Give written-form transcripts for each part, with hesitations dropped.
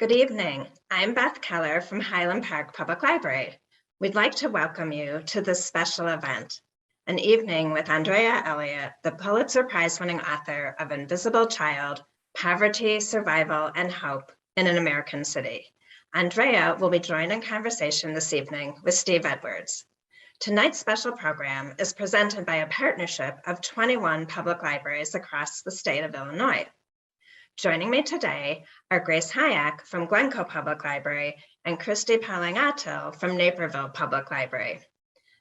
Good evening. I'm Beth Keller from Highland Park Public Library. We'd like to welcome you to this special event, an evening with Andrea Elliott, the Pulitzer Prize-winning author of Invisible Child, Poverty, Survival, and Hope in an American City. Andrea will be joined in conversation this evening with Steve Edwards. Tonight's special program is presented by a partnership of 21 public libraries across the state of Illinois. Joining me today are Grace Hayek from Glencoe Public Library and Christy Palangato from Naperville Public Library.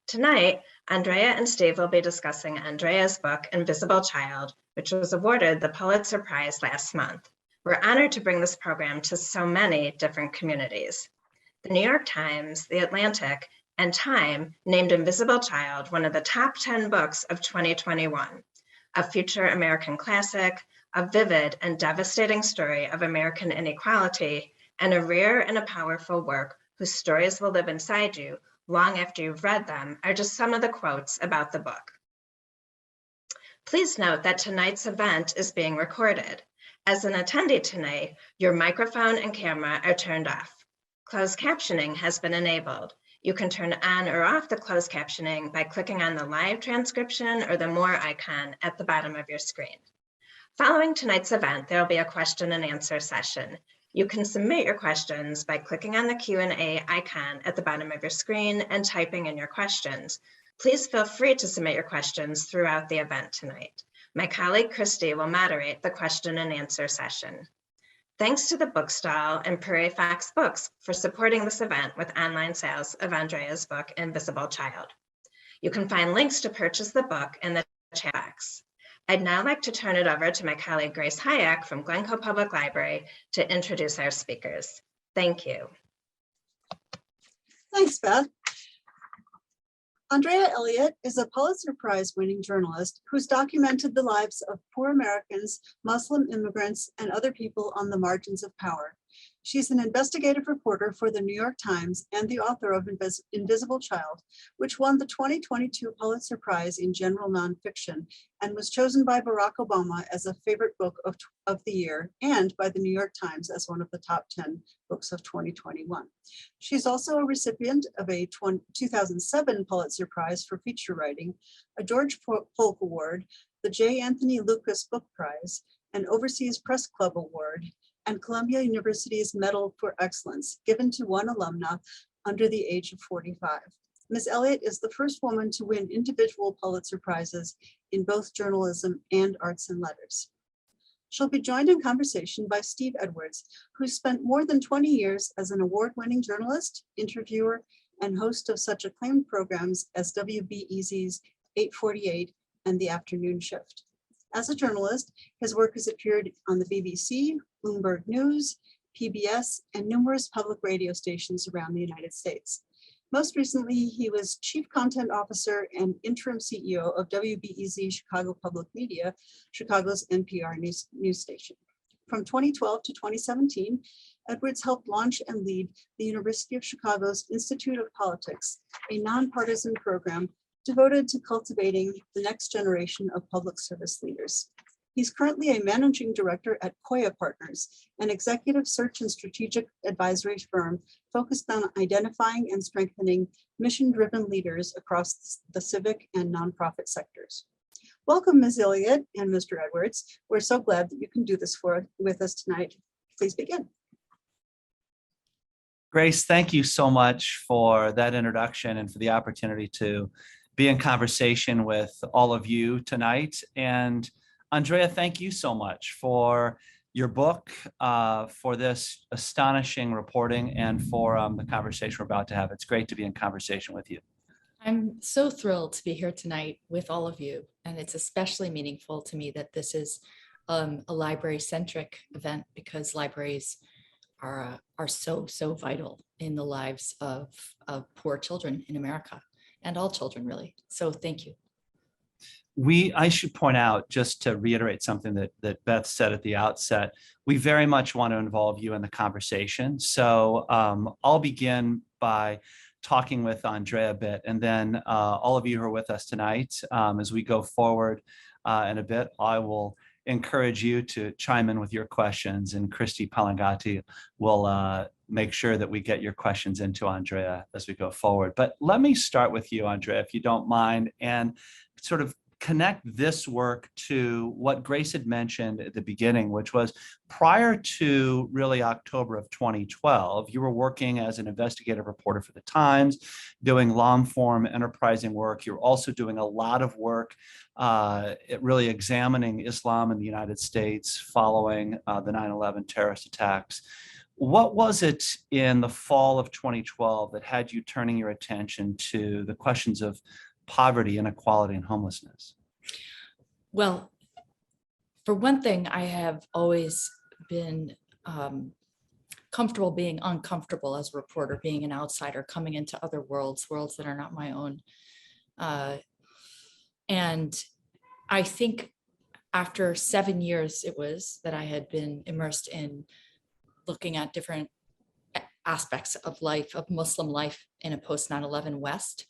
Tonight, Andrea and Steve will be discussing Andrea's book, Invisible Child, which was awarded the Pulitzer Prize last month. We're honored to bring this program to so many different communities. The New York Times, The Atlantic, and Time named Invisible Child one of the top 10 books of 2021, a future American classic, a vivid and devastating story of American inequality, and a rare and a powerful work whose stories will live inside you long after you've read them, are just some of the quotes about the book. Please note that tonight's event is being recorded. As an attendee tonight, your microphone and camera are turned off. Closed captioning has been enabled. You can turn on or off the closed captioning by clicking on the live transcription or the More icon at the bottom of your screen. Following tonight's event, there will be a question and answer session. You can submit your questions by clicking on the Q&A icon at the bottom of your screen and typing in your questions. Please feel free to submit your questions throughout the event tonight. My colleague Christy will moderate the question and answer session. Thanks to the Bookstall and Prairie Fox Books for supporting this event with online sales of Andrea's book, Invisible Child. You can find links to purchase the book in the chat box. I'd now like to turn it over to my colleague Grace Hayek from Glencoe Public Library to introduce our speakers. Thank you. Thanks, Beth. Andrea Elliott is a Pulitzer Prize-winning journalist who's documented the lives of poor Americans, Muslim immigrants, and other people on the margins of power. She's an investigative reporter for the New York Times and the author of Invisible Child, which won the 2022 Pulitzer Prize in General Nonfiction and was chosen by Barack Obama as a favorite book of the year and by the New York Times as one of the top 10 books of 2021. She's also a recipient of a 2007 Pulitzer Prize for feature writing, a George Polk Award, the J. Anthony Lucas Book Prize, an Overseas Press Club Award, and Columbia University's Medal for Excellence, given to one alumna under the age of 45. Ms. Elliott is the first woman to win individual Pulitzer Prizes in both journalism and arts and letters. She'll be joined in conversation by Steve Edwards, who spent more than 20 years as an award-winning journalist, interviewer, and host of such acclaimed programs as WBEZ's 848 and The Afternoon Shift. As a journalist, his work has appeared on the BBC, Bloomberg News, PBS, and numerous public radio stations around the United States. Most recently, he was Chief Content Officer and Interim CEO of WBEZ Chicago Public Media, Chicago's NPR news station. From 2012 to 2017, Edwards helped launch and lead the University of Chicago's Institute of Politics, a nonpartisan program devoted to cultivating the next generation of public service leaders. He's currently a managing director at Koya Partners, an executive search and strategic advisory firm focused on identifying and strengthening mission-driven leaders across the civic and nonprofit sectors. Welcome, Ms. Elliott and Mr. Edwards. We're so glad that you can do this with us tonight. Please begin. Grace, thank you so much for that introduction and for the opportunity to be in conversation with all of you tonight. And Andrea, thank you so much for your book, for this astonishing reporting, and for the conversation we're about to have. It's great to be in conversation with you. I'm so thrilled to be here tonight with all of you. And it's especially meaningful to me that this is a library-centric event, because libraries are so vital in the lives of poor children in America, and all children really. So thank you. I should point out, just to reiterate something that Beth said at the outset, we very much want to involve you in the conversation. So I'll begin by talking with Andrea a bit, and then all of you who are with us tonight, as we go forward in a bit, I will encourage you to chime in with your questions, and Christy Palangati will make sure that we get your questions into Andrea as we go forward. But let me start with you, Andrea, if you don't mind, and sort of connect this work to what Grace had mentioned at the beginning, which was prior to really October of 2012, you were working as an investigative reporter for the Times, doing long form enterprising work. You're also doing a lot of work really examining Islam in the United States following the 9/11 terrorist attacks. What was it in the fall of 2012 that had you turning your attention to the questions of poverty, inequality, and homelessness? Well, for one thing, I have always been comfortable being uncomfortable as a reporter, being an outsider, coming into other worlds that are not my own. And I think after 7 years, it was that I had been immersed in looking at different aspects of life, of Muslim life in a post 9/11 West,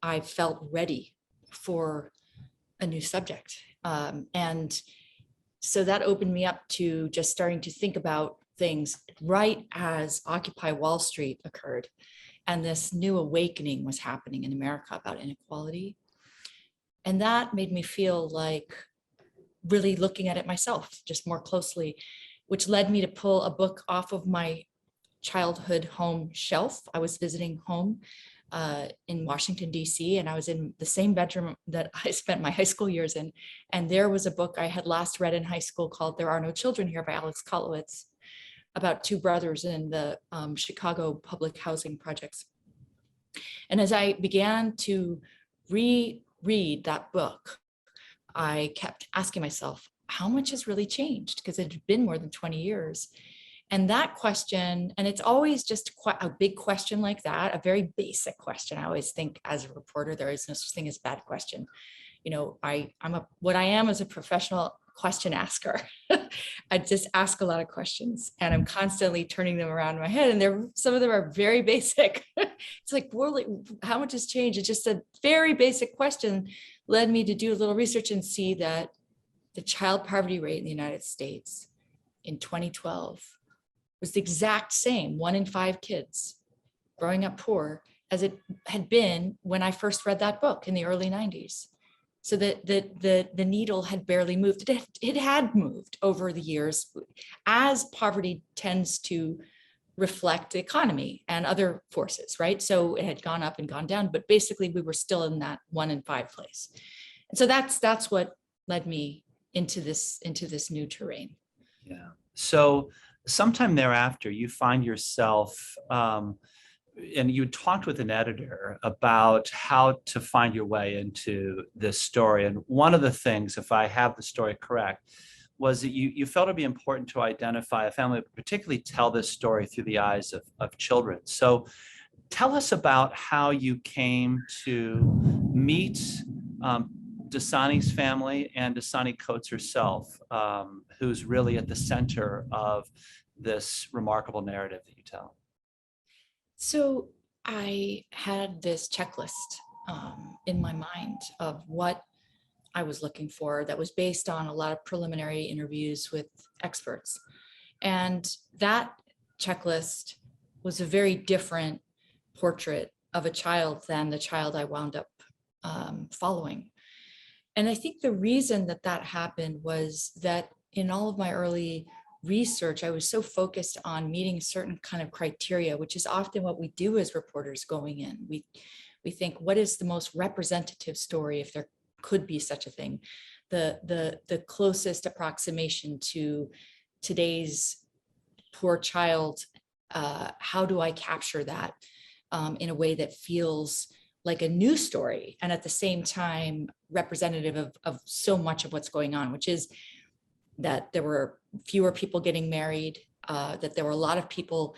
I felt ready for a new subject. And so that opened me up to just starting to think about things right as Occupy Wall Street occurred. And this new awakening was happening in America about inequality. And that made me feel like really looking at it myself, just more closely, which led me to pull a book off of my childhood home shelf. I was visiting home in Washington, D.C., and I was in the same bedroom that I spent my high school years in. And there was a book I had last read in high school called There Are No Children Here by Alex Kolowitz, about two brothers in the Chicago public housing projects. And as I began to reread that book, I kept asking myself, how much has really changed? Because it had been more than 20 years. And that question, and it's always just a big question like that, a very basic question. I always think as a reporter, there is no such thing as bad question. You know, what I am is a professional question asker. I just ask a lot of questions, and I'm constantly turning them around in my head. And some of them are very basic. It's like, well, how much has changed? It's just a very basic question led me to do a little research and see that the child poverty rate in the United States in 2012 was the exact same, 1 in 5 kids growing up poor, as it had been when I first read that book in the early 90s. So that the needle had barely moved. It had moved over the years, as poverty tends to reflect the economy and other forces, right? So it had gone up and gone down, but basically we were still in that 1 in 5 place. And so that's what led me into this new terrain. Yeah. So sometime thereafter, you find yourself, and you talked with an editor about how to find your way into this story. And one of the things, if I have the story correct, was that you felt it'd be important to identify a family, particularly tell this story through the eyes of children. So tell us about how you came to meet Dasani's family and Dasani Coates herself, who's really at the center of this remarkable narrative that you tell. So I had this checklist in my mind of what I was looking for that was based on a lot of preliminary interviews with experts. And that checklist was a very different portrait of a child than the child I wound up following. And I think the reason that happened was that in all of my early research, I was so focused on meeting a certain kind of criteria, which is often what we do as reporters going in. We think, what is the most representative story, if there could be such a thing, the closest approximation to today's poor child? How do I capture that in a way that feels like a new story, and at the same time representative of so much of what's going on, which is that there were fewer people getting married, that there were a lot of people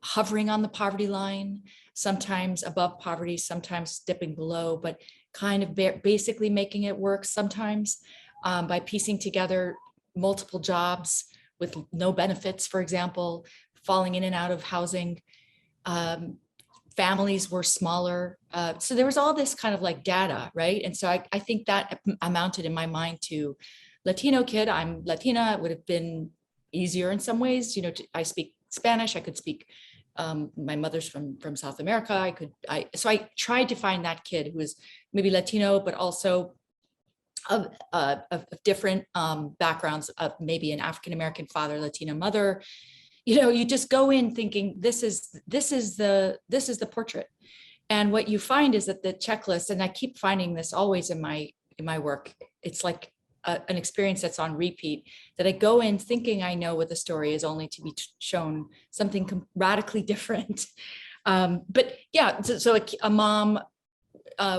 hovering on the poverty line, sometimes above poverty, sometimes dipping below, but kind of basically making it work sometimes by piecing together multiple jobs with no benefits, for example, falling in and out of housing. Families were smaller. So there was all this kind of like data, right? And so I think that amounted in my mind to Latino kid. I'm Latina. It would have been easier in some ways. I speak Spanish. I could speak. My mother's from South America. So I tried to find that kid who was maybe Latino, but also of different backgrounds, of maybe an African-American father, Latina mother. You just go in thinking this is the portrait. And what you find is that the checklist, and I keep finding this always in my work, it's like an experience that's on repeat, that I go in thinking I know what the story is, only to be shown something radically different. But yeah, so a mom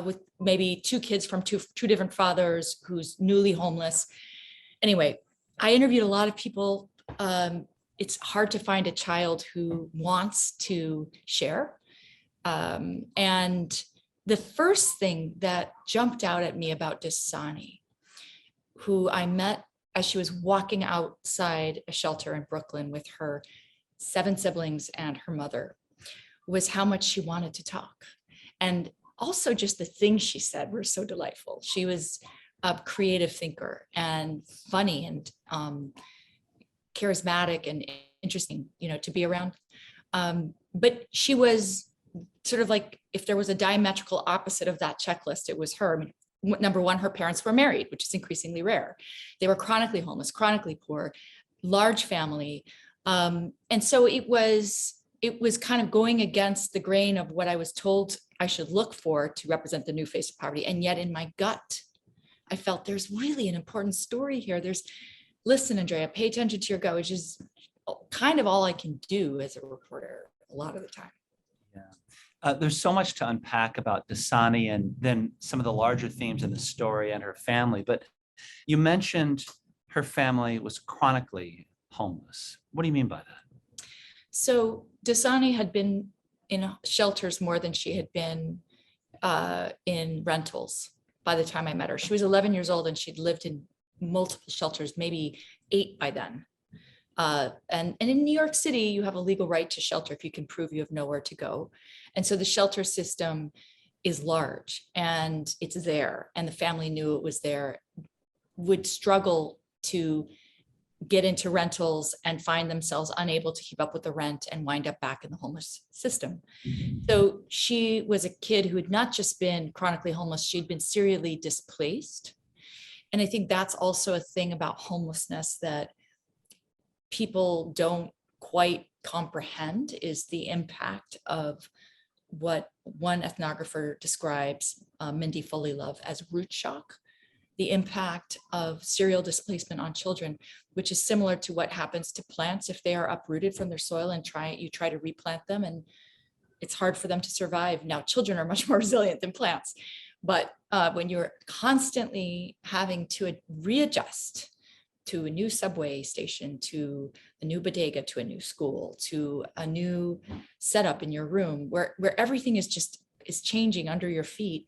with maybe two kids from two different fathers, who's newly homeless. Anyway, I interviewed a lot of people. It's hard to find a child who wants to share. And the first thing that jumped out at me about Dasani, who I met as she was walking outside a shelter in Brooklyn with her 7 siblings and her mother, was how much she wanted to talk. And also just the things she said were so delightful. She was a creative thinker and funny and charismatic and interesting, to be around. But she was sort of like, if there was a diametrical opposite of that checklist, it was her. I mean, number one, her parents were married, which is increasingly rare. They were chronically homeless, chronically poor, large family. And so it was kind of going against the grain of what I was told I should look for to represent the new face of poverty. And yet in my gut, I felt there's really an important story here. Listen, Andrea, pay attention to your gut, which is kind of all I can do as a reporter a lot of the time. Yeah. There's so much to unpack about Dasani and then some of the larger themes in the story and her family. But you mentioned her family was chronically homeless. What do you mean by that? So Dasani had been in shelters more than she had been in rentals by the time I met her. She was 11 years old and she'd lived in multiple shelters, maybe 8 by then. And in New York City, you have a legal right to shelter if you can prove you have nowhere to go. And so the shelter system is large and it's there, and the family knew it was there, would struggle to get into rentals and find themselves unable to keep up with the rent and wind up back in the homeless system. So she was a kid who had not just been chronically homeless, she'd been serially displaced. And I think that's also a thing about homelessness that people don't quite comprehend, is the impact of what one ethnographer describes, Mindy Foley-Love, as root shock, the impact of serial displacement on children, which is similar to what happens to plants if they are uprooted from their soil and you try to replant them, and it's hard for them to survive. Now, children are much more resilient than plants, but when you're constantly having to readjust to a new subway station, to a new bodega, to a new school, to a new setup in your room, where everything is changing under your feet,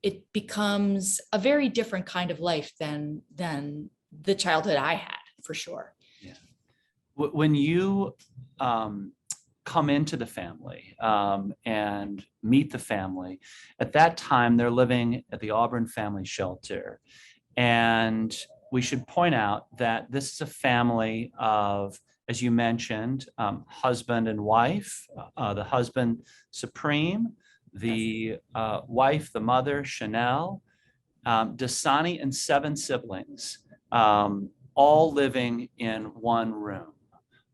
it becomes a very different kind of life than the childhood I had, for sure. Yeah. When you come into the family and meet the family, at that time they're living at the Auburn Family Shelter. And we should point out that this is a family of, as you mentioned, husband and wife, the husband Supreme, the wife, the mother, Chanel, Dasani, and 7 siblings, all living in one room.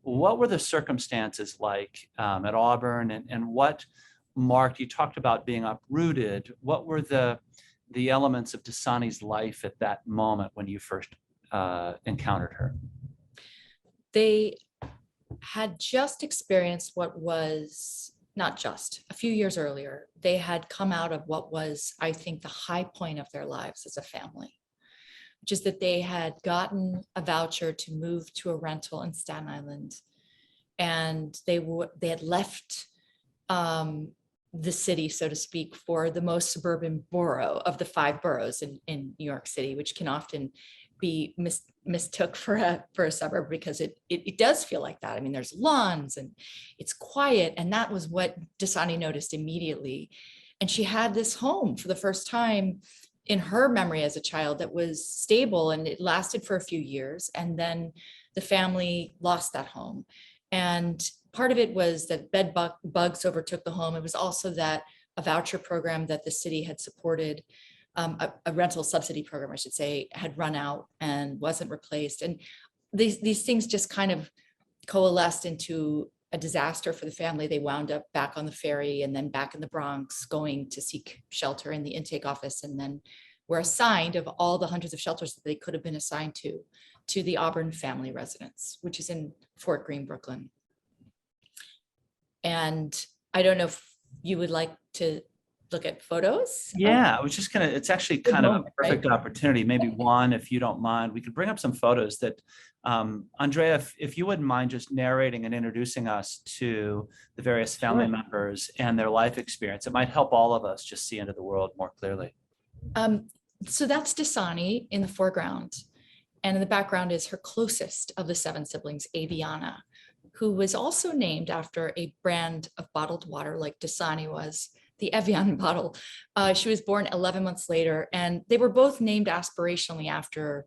What were the circumstances like at Auburn, and what marked, you talked about being uprooted, what were the elements of Dasani's life at that moment when you first encountered her? They had just experienced what was, not just, a few years earlier, they had come out of what was, I think, the high point of their lives as a family, which is that they had gotten a voucher to move to a rental in Staten Island. And they had left the city, so to speak, for the most suburban borough of the 5 boroughs in New York City, which can often be mistook for a suburb, because it does feel like that. I mean, there's lawns and it's quiet. And that was what Dasani noticed immediately. And she had this home for the first time in her memory as a child that was stable, and it lasted for a few years. And then the family lost that home. And part of it was that bugs overtook the home. It was also that a voucher program that the city had supported, a rental subsidy program, I should say, had run out and wasn't replaced. And these things just kind of coalesced into a disaster for the family. They wound up back on the ferry and then back in the Bronx going to seek shelter in the intake office, and then were assigned, of all the hundreds of shelters that they could have been assigned to the Auburn family residence, which is in Fort Greene, Brooklyn. And I don't know if you would like to look at photos. Yeah, I was just gonna, it's actually Good kind of moment, a perfect opportunity. Maybe one, if you don't mind, we could bring up some photos that, Andrea, if you wouldn't mind just narrating and introducing us to the various family members and their life experience. It might help all of us just see into the world more clearly. So that's Dasani in the foreground. And in the background is her closest of the 7 siblings, Aviana, who was also named after a brand of bottled water like Dasani was, the Evian bottle. She was born 11 months later, and they were both named aspirationally after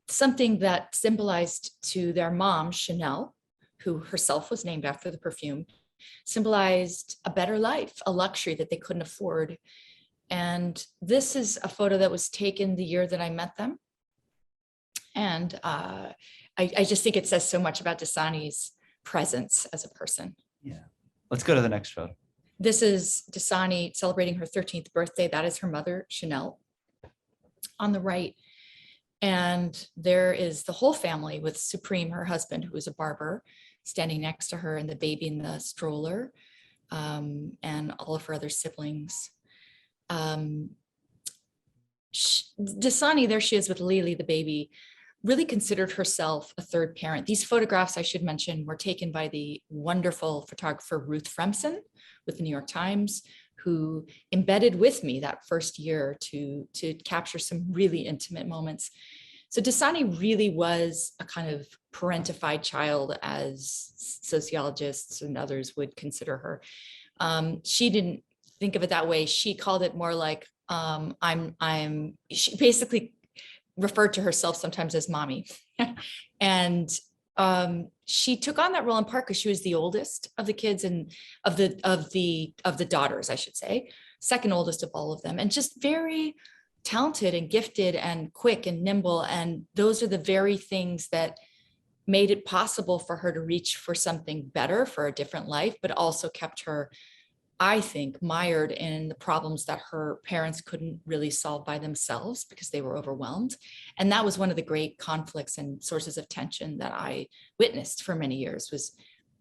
something that symbolized to their mom, Chanel, who herself was named after the perfume, symbolized a better life, a luxury that they couldn't afford. And this is a photo that was taken the year that I met them. And I just think it says so much about Dasani's presence as a person. Yeah. Let's go to the next photo. This is Dasani celebrating her 13th birthday. That is her mother, Chanel, on the right. And there is the whole family with Supreme, her husband, who is a barber, standing next to her, and the baby in the stroller, and all of her other siblings. Dasani, there she is with Lily, the baby, really considered herself a third parent. These photographs, I should mention, were taken by the wonderful photographer Ruth Fremson with the New York Times, who embedded with me that first year to capture some really intimate moments. So Dasani really was a kind of parentified child, as sociologists and others would consider her. She didn't think of it that way. She called it more like, she basically referred to herself sometimes as mommy. And she took on that role in part because she was the oldest of the kids and of the daughters, I should say, second oldest of all of them, and just very talented and gifted and quick and nimble. And those are the very things that made it possible for her to reach for something better, for a different life, but also kept her, I think, mired in the problems that her parents couldn't really solve by themselves because they were overwhelmed. And that was one of the great conflicts and sources of tension that I witnessed for many years, was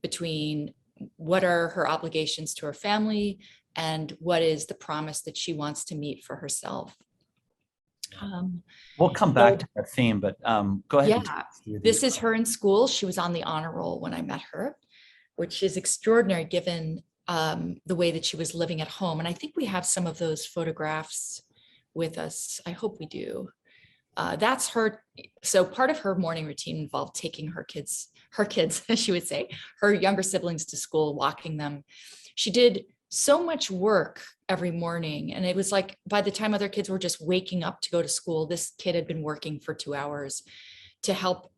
between what are her obligations to her family and what is the promise that she wants to meet for herself. We'll come back to that theme, but go ahead. Yeah, this is her in school. She was on the honor roll when I met her, which is extraordinary given the way that she was living at home. And I think we have some of those photographs with us. I hope we do. That's her. So part of her morning routine involved taking her kids, she would say, her younger siblings to school, walking them. She did so much work every morning. And it was like, by the time other kids were just waking up to go to school, this kid had been working for 2 hours to help,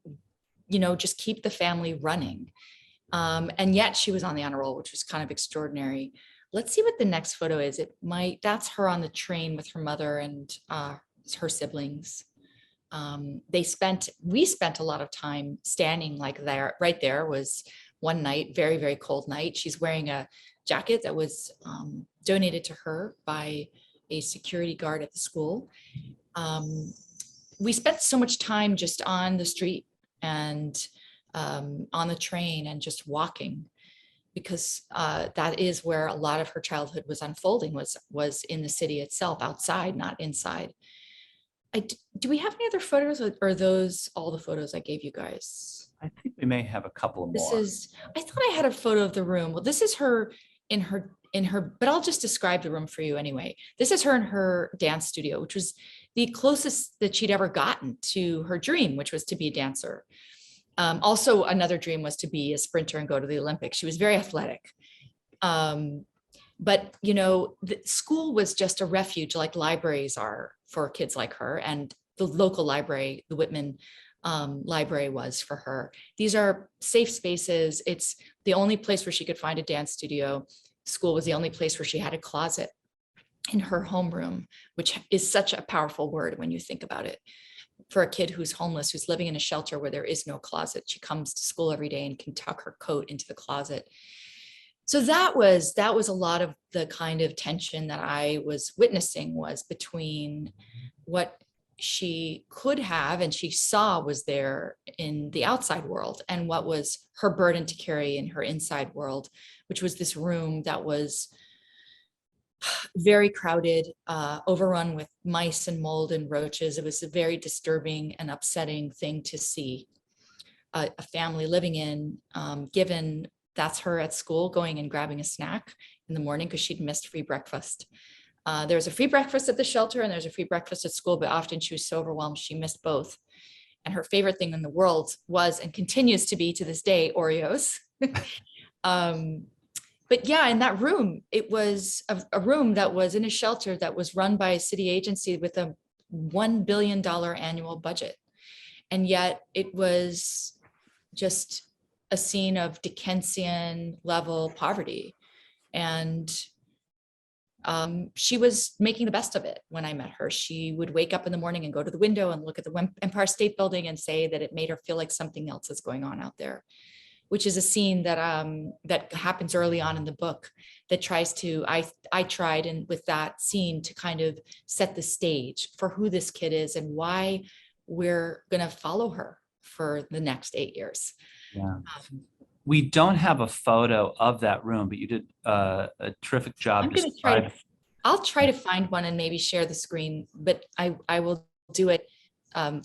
just keep the family running. And yet she was on the honor roll, which was kind of extraordinary. Let's see what the next photo is. That's her on the train with her mother and her siblings. We spent a lot of time standing right there was one night, very, very cold night. She's wearing a jacket that was donated to her by a security guard at the school. We spent so much time just on the street and on the train and just walking, because that is where a lot of her childhood was unfolding, was in the city itself, outside, not inside. Do we have any other photos, or are those all the photos I gave you guys? I think we may have a couple more. I thought I had a photo of the room. Well, this is her in her, but I'll just describe the room for you anyway. This is her in her dance studio, which was the closest that she'd ever gotten to her dream, which was to be a dancer. Also, another dream was to be a sprinter and go to the Olympics. She was very athletic. But, you know, the school was just a refuge like libraries are for kids like her. And the local library, the Whitman library was for her. These are safe spaces. It's the only place where she could find a dance studio. School was the only place where she had a closet in her homeroom, which is such a powerful word when you think about it. For a kid who's homeless, who's living in a shelter where there is no closet, she comes to school every day and can tuck her coat into the closet. So that was a lot of the kind of tension that I was witnessing, was between what she could have and she saw was there in the outside world and what was her burden to carry in her inside world, which was this room that was very crowded, overrun with mice and mold and roaches. It was a very disturbing and upsetting thing to see a family living in, given that's her at school going and grabbing a snack in the morning because she'd missed free breakfast. There's a free breakfast at the shelter and there's a free breakfast at school, but often she was so overwhelmed she missed both. And her favorite thing in the world was, and continues to be to this day, Oreos. But yeah, in that room, it was a room that was in a shelter that was run by a city agency with a $1 billion annual budget. And yet it was just a scene of Dickensian level poverty. And she was making the best of it when I met her. She would wake up in the morning and go to the window and look at the Empire State Building and say that it made her feel like something else is going on out there, which is a scene that that happens early on in the book that tries to, I tried, and with that scene, to kind of set the stage for who this kid is and why we're going to follow her for the next 8 years. Yeah. We don't have a photo of that room, but you did a terrific job. I'll try to find one and maybe share the screen, but I will do it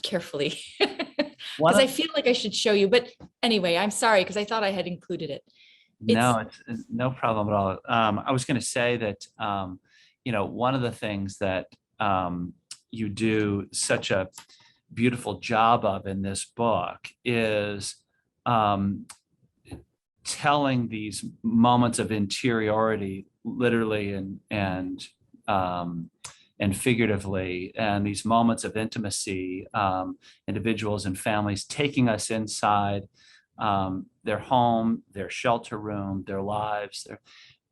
carefully because I feel like I should show you. But anyway, I'm sorry because I thought I had included it. No, it's no problem at all. I was going to say that, you know, one of the things that you do such a beautiful job of in this book is telling these moments of interiority, literally and figuratively, and these moments of intimacy, individuals and families taking us inside their home, their shelter room, their lives.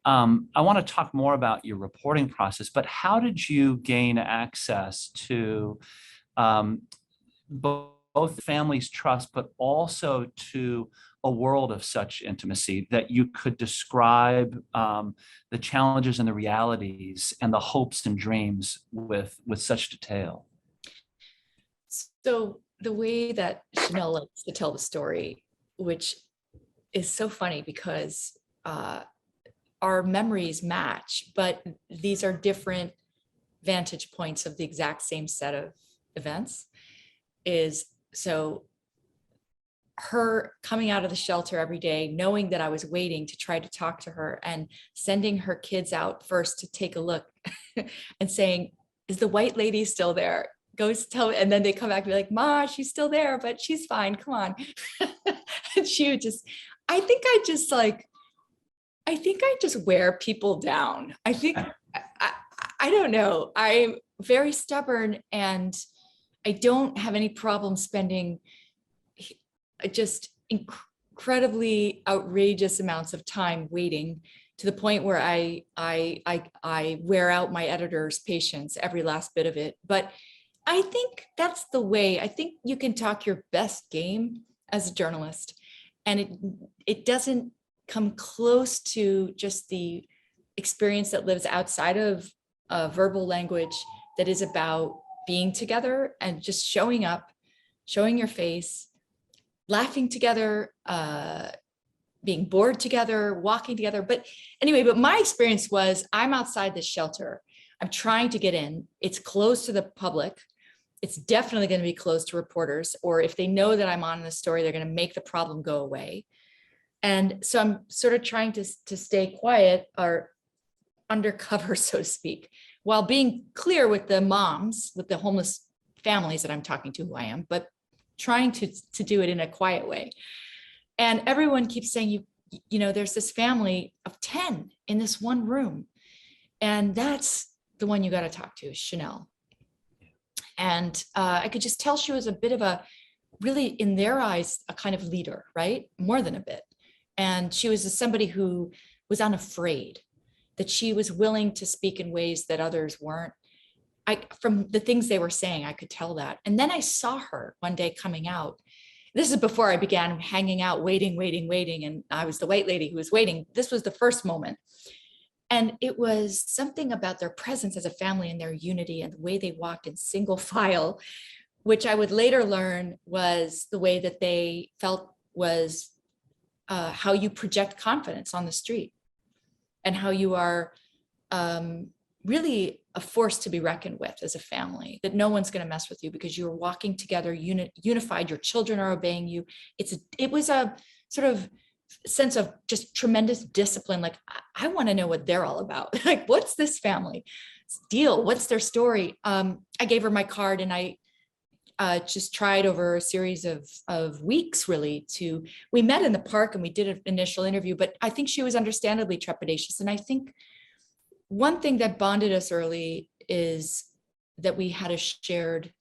I want to talk more about your reporting process, but how did you gain access to both families' trust, but also to a world of such intimacy that you could describe the challenges and the realities and the hopes and dreams with such detail? So the way that Chanel likes to tell the story, which is so funny because our memories match, but these are different vantage points of the exact same set of events, is so her coming out of the shelter every day, knowing that I was waiting to try to talk to her and sending her kids out first to take a look and saying, is the white lady still there? Goes tell, and then they come back and be like, Ma, she's still there, but she's fine. Come on. And she would just, I think I just wear people down. I think, I don't know. I'm very stubborn and I don't have any problem spending just incredibly outrageous amounts of time waiting, to the point where I wear out my editor's patience, every last bit of it. But I think that's the way. I think you can talk your best game as a journalist, and it doesn't come close to just the experience that lives outside of verbal language, that is about being together and just showing up, showing your face, laughing together, being bored together, walking together. But anyway, but my experience was, I'm outside the shelter. I'm trying to get in. It's closed to the public. It's definitely going to be closed to reporters, or if they know that I'm on the story, they're going to make the problem go away. And so I'm sort of trying to stay quiet, or undercover, so to speak, while being clear with the moms, with the homeless families that I'm talking to, who I am, but trying to do it in a quiet way. And everyone keeps saying, there's this family of 10 in this one room. And that's the one you got to talk to, Chanel. And I could just tell she was a bit of a, really in their eyes, a kind of leader, right? More than a bit. And she was somebody who was unafraid, that she was willing to speak in ways that others weren't. From the things they were saying, I could tell that. And then I saw her one day coming out. This is before I began hanging out, waiting. And I was the white lady who was waiting. This was the first moment. And it was something about their presence as a family and their unity and the way they walked in single file, which I would later learn was the way that they felt was how you project confidence on the street, and how you are really a force to be reckoned with as a family, that no one's going to mess with you because you're walking together, unified, your children are obeying you. It was a sort of sense of just tremendous discipline. Like, I want to know what they're all about. Like, what's this family deal? What's their story? I gave her my card, and I just tried over a series of weeks, really, we met in the park and we did an initial interview, but I think she was understandably trepidatious. And I think one thing that bonded us early is that we had a shared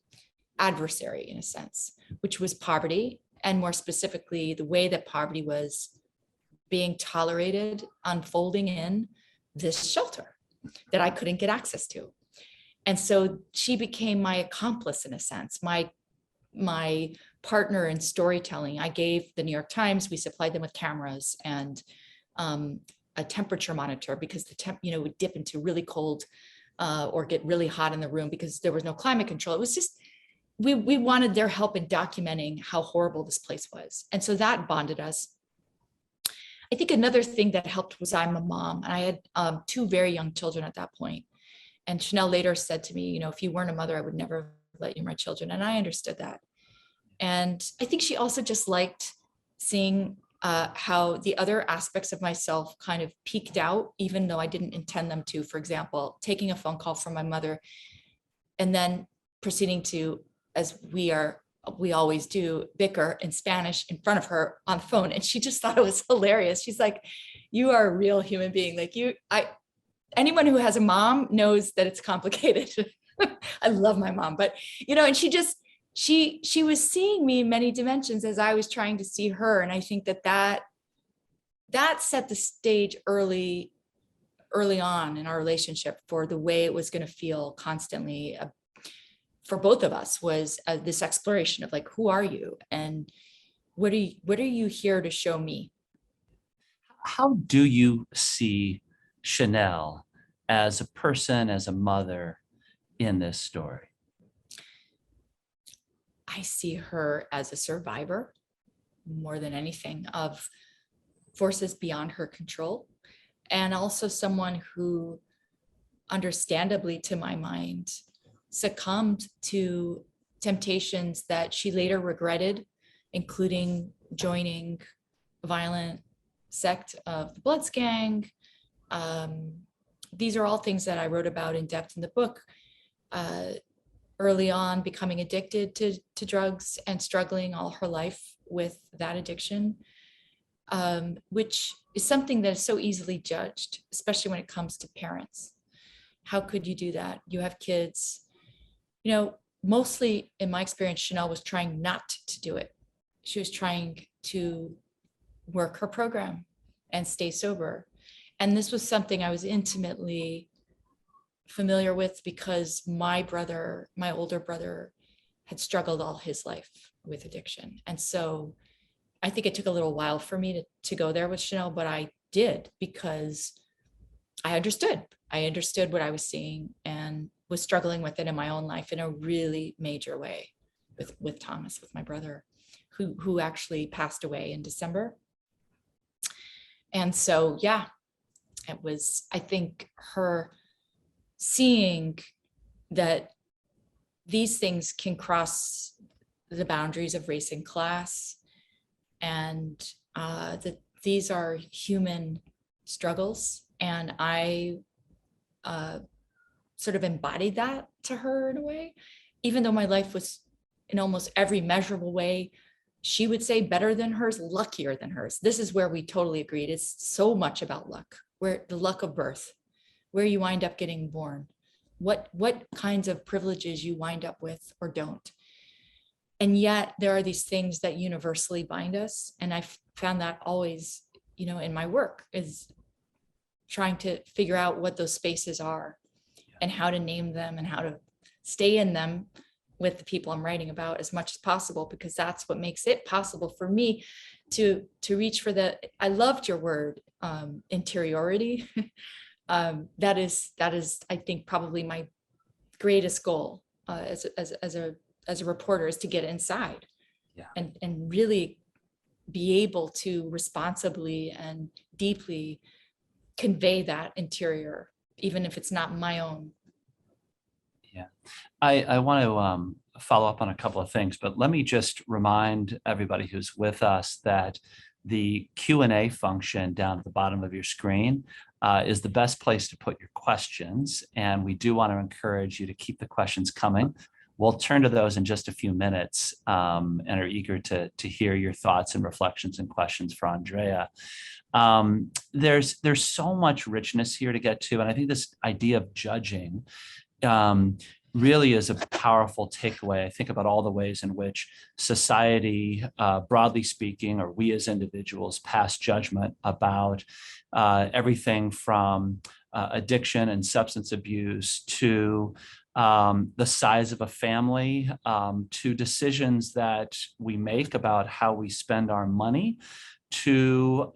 adversary, in a sense, which was poverty, and more specifically, the way that poverty was being tolerated, unfolding in this shelter that I couldn't get access to. And so she became my accomplice, in a sense, my partner in storytelling. I gave the New York Times, we supplied them with cameras and a temperature monitor, because the temp, would dip into really cold or get really hot in the room because there was no climate control. It was just, we wanted their help in documenting how horrible this place was. And so that bonded us. I think another thing that helped was I'm a mom, and I had 2 very young children at that point. And Chanel later said to me, if you weren't a mother, I would never let you my children. And I understood that. And I think she also just liked seeing how the other aspects of myself kind of peeked out, even though I didn't intend them to. For example, taking a phone call from my mother and then proceeding to, as we always do, bicker in Spanish in front of her on the phone. And she just thought it was hilarious. She's like, you are a real human being. Like anyone who has a mom knows that it's complicated. I love my mom, but and she was seeing me in many dimensions as I was trying to see her. And I think that set the stage early on in our relationship for the way it was going to feel constantly for both of us, was this exploration of like, who are you? And what are you here to show me? How do you see Chanel as a person, as a mother in this story? I see her as a survivor more than anything of forces beyond her control, and also someone who, understandably to my mind, succumbed to temptations that she later regretted, including joining a violent sect of the Bloods gang. These are all things that I wrote about in depth in the book. Early on, becoming addicted to drugs and struggling all her life with that addiction, which is something that is so easily judged, especially when it comes to parents. How could you do that? You have kids. Mostly in my experience, Chanel was trying not to do it. She was trying to work her program and stay sober. And this was something I was intimately familiar with because my older brother had struggled all his life with addiction. And so I think it took a little while for me to go there with Chanel, but I did, because I understood what I was seeing and was struggling with it in my own life in a really major way with Thomas, with my brother, who actually passed away in December. And so, yeah, it was, I think, her seeing that these things can cross the boundaries of race and class, and that these are human struggles. And I sort of embodied that to her in a way, even though my life was in almost every measurable way she would say better than hers, luckier than hers. This is where we totally agreed. It's so much about luck, where the luck of birth, where you wind up getting born, what kinds of privileges you wind up with or don't. And yet there are these things that universally bind us. And I've found that always, in my work, is trying to figure out what those spaces are and how to name them and how to stay in them with the people I'm writing about as much as possible, because that's what makes it possible for me to reach for I loved your word, interiority. That is, I think, probably my greatest goal as a reporter, is to get inside and really be able to responsibly and deeply convey that interior, even if it's not my own. Yeah, I want to follow up on a couple of things, but let me just remind everybody who's with us that the Q&A function down at the bottom of your screen is the best place to put your questions. And we do want to encourage you to keep the questions coming. We'll turn to those in just a few minutes and are eager to hear your thoughts and reflections and questions for Andrea. There's so much richness here to get to. And I think this idea of judging really is a powerful takeaway. I think about all the ways in which society, broadly speaking, or we as individuals, pass judgment about everything from addiction and substance abuse to the size of a family, to decisions that we make about how we spend our money, to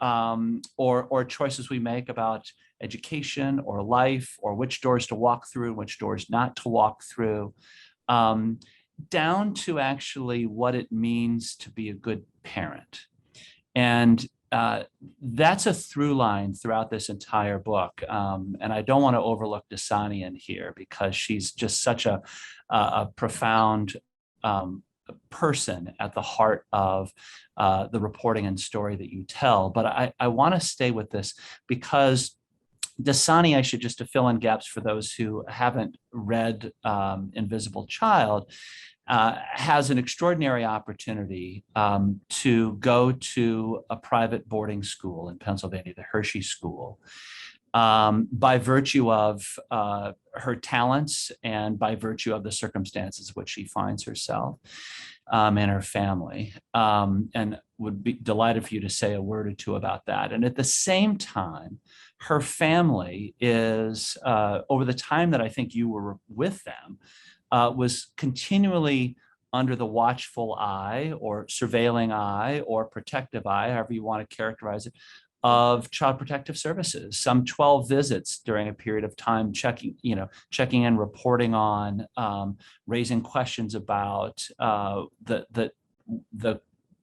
or choices we make about education or life, or which doors to walk through, which doors not to walk through, down to actually what it means to be a good parent. And that's a through line throughout this entire book. And I don't want to overlook Dasani in here, because she's just such a profound person at the heart of the reporting and story that you tell. But I want to stay with this because Dasani, I should just to fill in gaps for those who haven't read Invisible Child, has an extraordinary opportunity to go to a private boarding school in Pennsylvania, the Hershey School, by virtue of her talents and by virtue of the circumstances in which she finds herself and her family, and would be delighted for you to say a word or two about that. And at the same time, her family is, over the time that I think you were with them, was continually under the watchful eye or surveilling eye or protective eye, however you want to characterize it, of Child Protective Services. Some 12 visits during a period of time, checking in, reporting on, raising questions about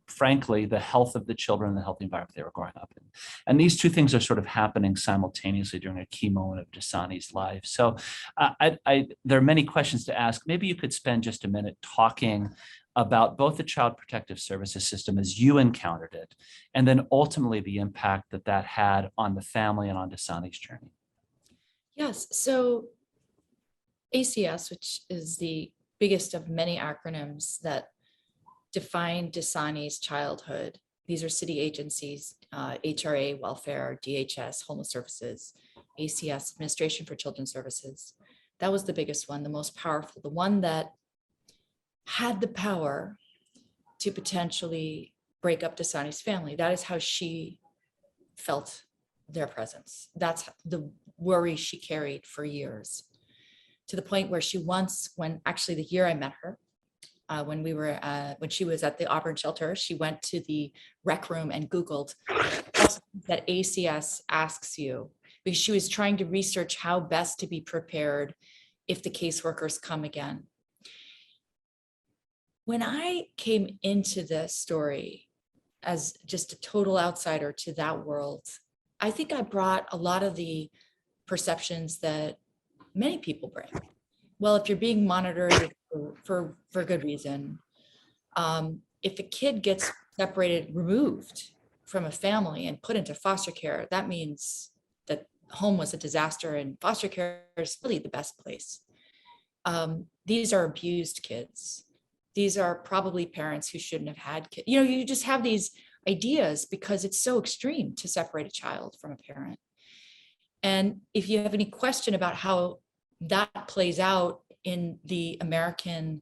frankly, the health of the children and the healthy environment they were growing up in. And these two things are sort of happening simultaneously during a key moment of Dasani's life. So there are many questions to ask. Maybe you could spend just a minute talking about both the Child Protective Services system as you encountered it, and then ultimately the impact that had on the family and on Dasani's journey. Yes, so ACS, which is the biggest of many acronyms that define Dasani's childhood. These are city agencies, HRA, welfare, DHS, homeless services, ACS, Administration for Children's Services. That was the biggest one, the most powerful, the one that had the power to potentially break up Dasani's family. That is how she felt their presence. That's the worry she carried for years, to the point where she once, when actually the year I met her, when she was at the Auburn shelter, she went to the rec room and Googled that ACS asks you, because she was trying to research how best to be prepared if the caseworkers come again. When I came into this story as just a total outsider to that world, I think I brought a lot of the perceptions that many people bring. Well, if you're being monitored for good reason, if a kid gets separated, removed from a family and put into foster care, that means that home was a disaster and foster care is really the best place. These are abused kids. these are probably parents who shouldn't have had kids. You know, you just have these ideas because it's so extreme to separate a child from a parent. And if you have any question about how that plays out in the American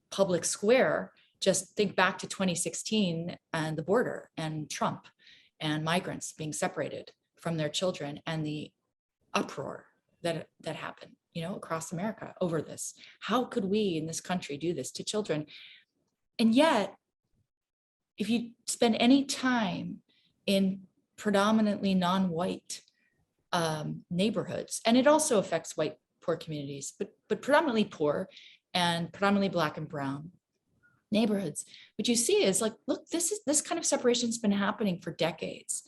public square, just think back to 2016 and the border and Trump and migrants being separated from their children and the uproar that happened, you know, across America over this. How could we in this country do this to children? And yet, if you spend any time in predominantly non-white neighborhoods, and it also affects white poor communities, but predominantly poor and predominantly Black and brown neighborhoods, what you see is like, look, this kind of separation has been happening for decades.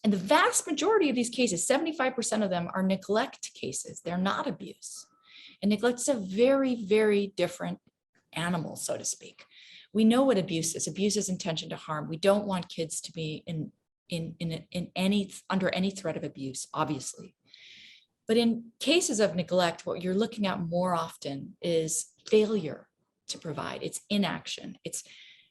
And the vast majority of these cases, 75% of them, are neglect cases. They're not abuse. And neglect is a very, very different animal, so to speak. We know what abuse is. Abuse is intention to harm. We don't want kids to be under any threat of abuse, obviously. But in cases of neglect, what you're looking at more often is failure to provide. It's inaction. It's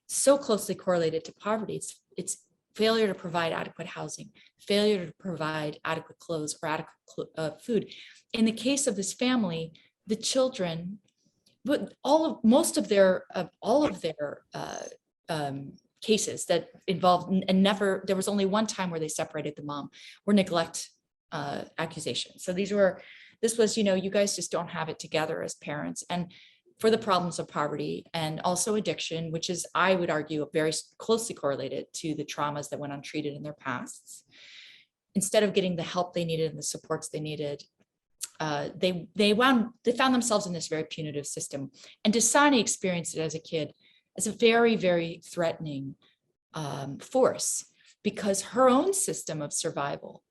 so closely correlated to poverty. It's failure to provide adequate housing, failure to provide adequate clothes or adequate food. In the case of this family, the children, but most of their cases that involved, and never, there was only one time where they separated the mom, were neglect accusations. So this was, you know, you guys just don't have it together as parents. And for the problems of poverty and also addiction, which is, I would argue, very closely correlated to the traumas that went untreated in their pasts. Instead of getting the help they needed and the supports they needed, they found themselves in this very punitive system. And Dasani experienced it as a kid as a very, very threatening force, because her own system of survival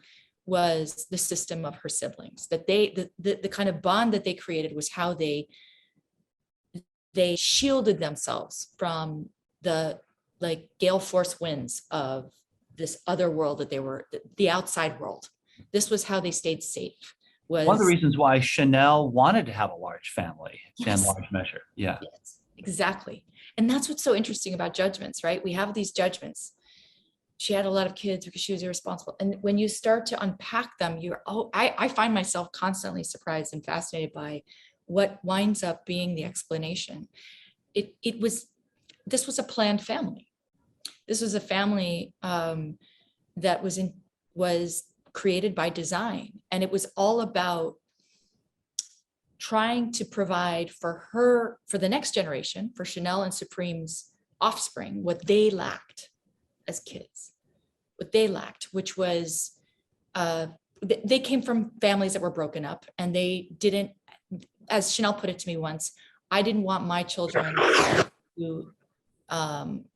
was the system of her siblings. That the kind of bond that they created was how they shielded themselves from the like gale force winds of this other world that they were, the outside world. This was how they stayed safe. Was one of the reasons why Chanel wanted to have a large family in large measure. Yeah. Yes, exactly. And that's what's so interesting about judgments, right? We have these judgments. She had a lot of kids because she was irresponsible. And when you start to unpack them, I find myself constantly surprised and fascinated by what winds up being the explanation. This was a planned family. This was a family that was created by design. And it was all about trying to provide for the next generation, for Chanel and Supreme's offspring, what they lacked as kids, which was, they came from families that were broken up, and they didn't, as Chanel put it to me once, I didn't want my children to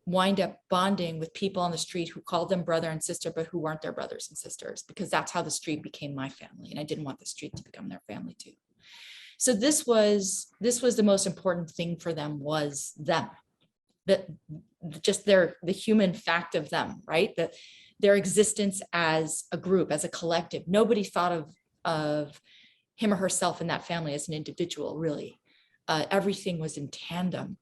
wind up bonding with people on the street who called them brother and sister, but who weren't their brothers and sisters, because that's how the street became my family. And I didn't want the street to become their family too. So this was the most important thing for them, was them, that just the human fact of them, right? That their existence as a group, as a collective. Nobody thought of him or herself in that family as an individual, really. Everything was in tandem.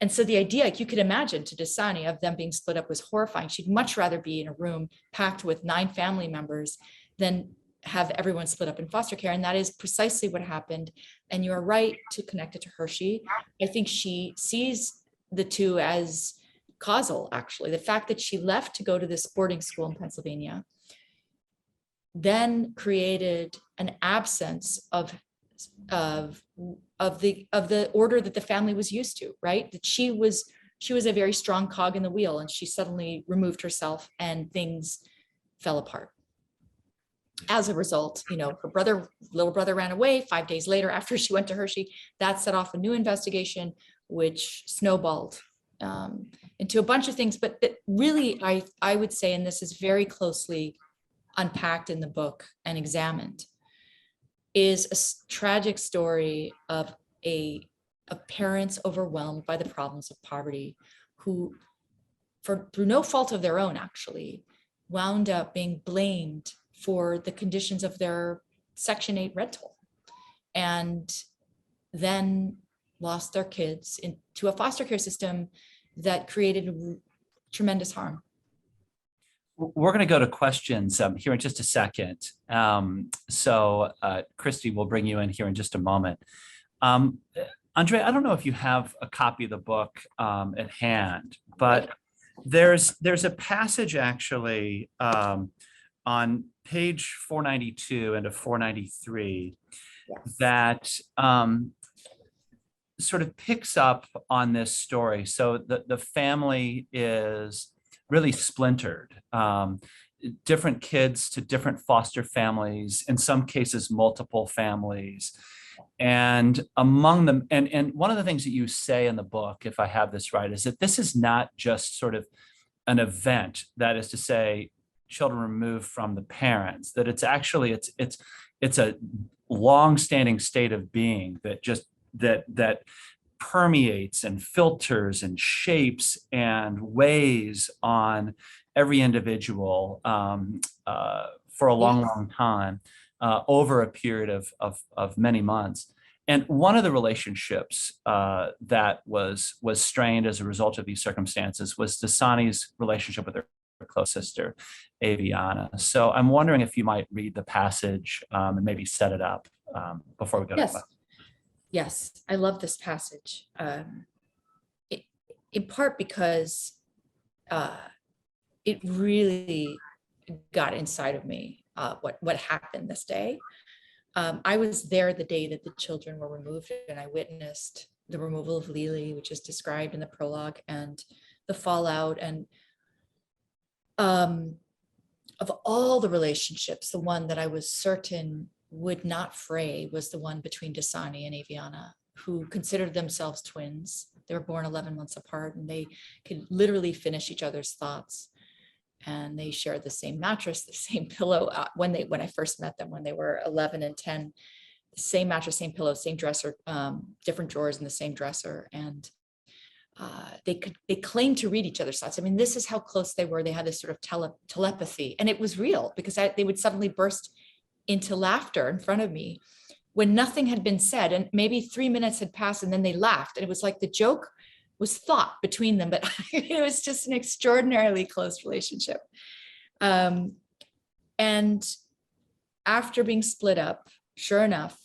And so the idea, like you could imagine, to Dasani, of them being split up was horrifying. She'd much rather be in a room packed with 9 family members than have everyone split up in foster care. And that is precisely what happened. And you're right to connect it to Hershey. I think she sees the two as causal, actually. The fact that she left to go to this boarding school in Pennsylvania then created an absence of the order that the family was used to, right? That she was a very strong cog in the wheel, and she suddenly removed herself and things fell apart. As a result, you know, her little brother ran away 5 days later after she went to Hershey. That set off a new investigation, which snowballed into a bunch of things. But really, I would say, and this is very closely unpacked in the book and examined, is a tragic story of parents overwhelmed by the problems of poverty, who, through no fault of their own, actually, wound up being blamed for the conditions of their Section 8 rental. And then lost their kids into a foster care system that created tremendous harm. We're going to go to questions here in just a second. So Christy, will bring you in here in just a moment. Andrea, I don't know if you have a copy of the book at hand, but there's a passage actually on page 492 and 493 that sort of picks up on this story. So the family is really splintered. Different kids to different foster families, in some cases, multiple families. And among them, and one of the things that you say in the book, if I have this right, is that this is not just sort of an event, that is to say, children removed from the parents, that it's actually, it's a long-standing state of being that just, that permeates and filters and shapes and weighs on every individual for a long time over a period of many months. And one of the relationships that was strained as a result of these circumstances was Dasani's relationship with her close sister, Aviana. So I'm wondering if you might read the passage and maybe set it up before we go to questions. Yes, I love this passage, in part because it really got inside of me, what happened this day. I was there the day that the children were removed, and I witnessed the removal of Lily, which is described in the prologue, and the fallout. And of all the relationships, the one that I was certain would not fray was the one between Dasani and Aviana, who considered themselves twins. They were born 11 months apart, and they could literally finish each other's thoughts. And they shared the same mattress, the same pillow. When I first met them, when they were 11 and 10, the same mattress, same pillow, same dresser, different drawers in the same dresser. And they claimed to read each other's thoughts. I mean, this is how close they were. They had this sort of telepathy, and it was real, because they would suddenly burst into laughter in front of me when nothing had been said, and maybe 3 minutes had passed, and then they laughed, and it was like the joke was thought between them, but it was just an extraordinarily close relationship. And after being split up, sure enough,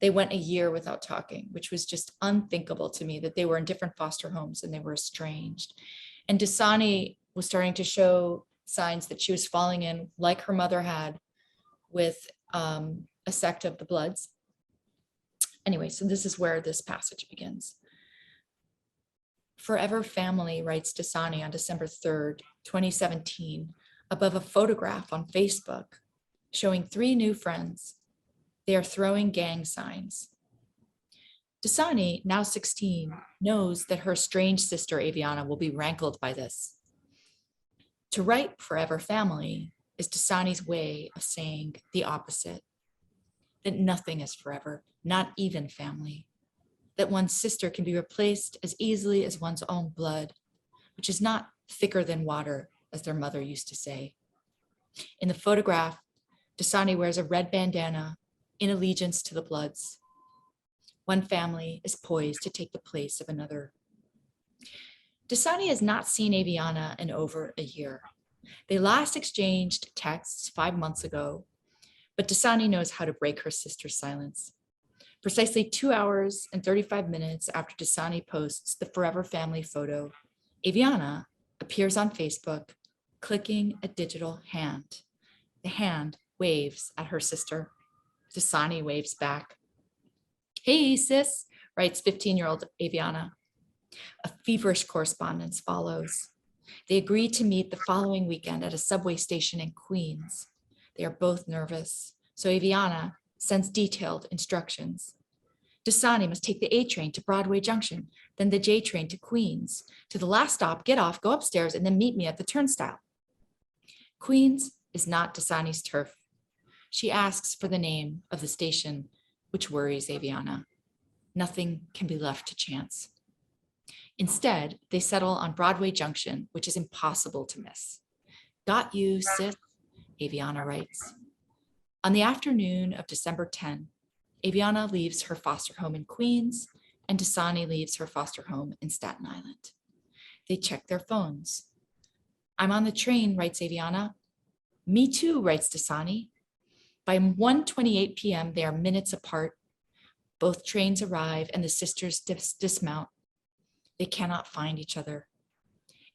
they went a year without talking, which was just unthinkable to me, that they were in different foster homes and they were estranged. And Dasani was starting to show signs that she was falling in, like her mother had, with a sect of the Bloods. Anyway, so this is where this passage begins. Forever Family, writes Dasani on December 3rd, 2017, above a photograph on Facebook showing 3 new friends. They are throwing gang signs. Dasani, now 16, knows that her estranged sister Aviana will be rankled by this. To write Forever Family is Dasani's way of saying the opposite, that nothing is forever, not even family, that one's sister can be replaced as easily as one's own blood, which is not thicker than water, as their mother used to say. In the photograph, Dasani wears a red bandana in allegiance to the Bloods. One family is poised to take the place of another. Dasani has not seen Aviana in over a year. They last exchanged texts 5 months ago, but Dasani knows how to break her sister's silence. Precisely 2 hours and 35 minutes after Dasani posts the Forever Family photo, Aviana appears on Facebook, clicking a digital hand. The hand waves at her sister. Dasani waves back. Hey, sis, writes 15-year-old Aviana. A feverish correspondence follows. They agree to meet the following weekend at a subway station in Queens. They are both nervous, so Aviana sends detailed instructions. Dasani must take the A train to Broadway Junction, then the J train to Queens. To the last stop, get off, go upstairs, and then meet me at the turnstile. Queens is not Dasani's turf. She asks for the name of the station, which worries Aviana. Nothing can be left to chance. Instead, they settle on Broadway Junction, which is impossible to miss. Got you, sis, Aviana writes. On the afternoon of December 10, Aviana leaves her foster home in Queens and Dasani leaves her foster home in Staten Island. They check their phones. I'm on the train, writes Aviana. Me too, writes Dasani. By 1:28 p.m., they are minutes apart. Both trains arrive and the sisters dismount. They cannot find each other.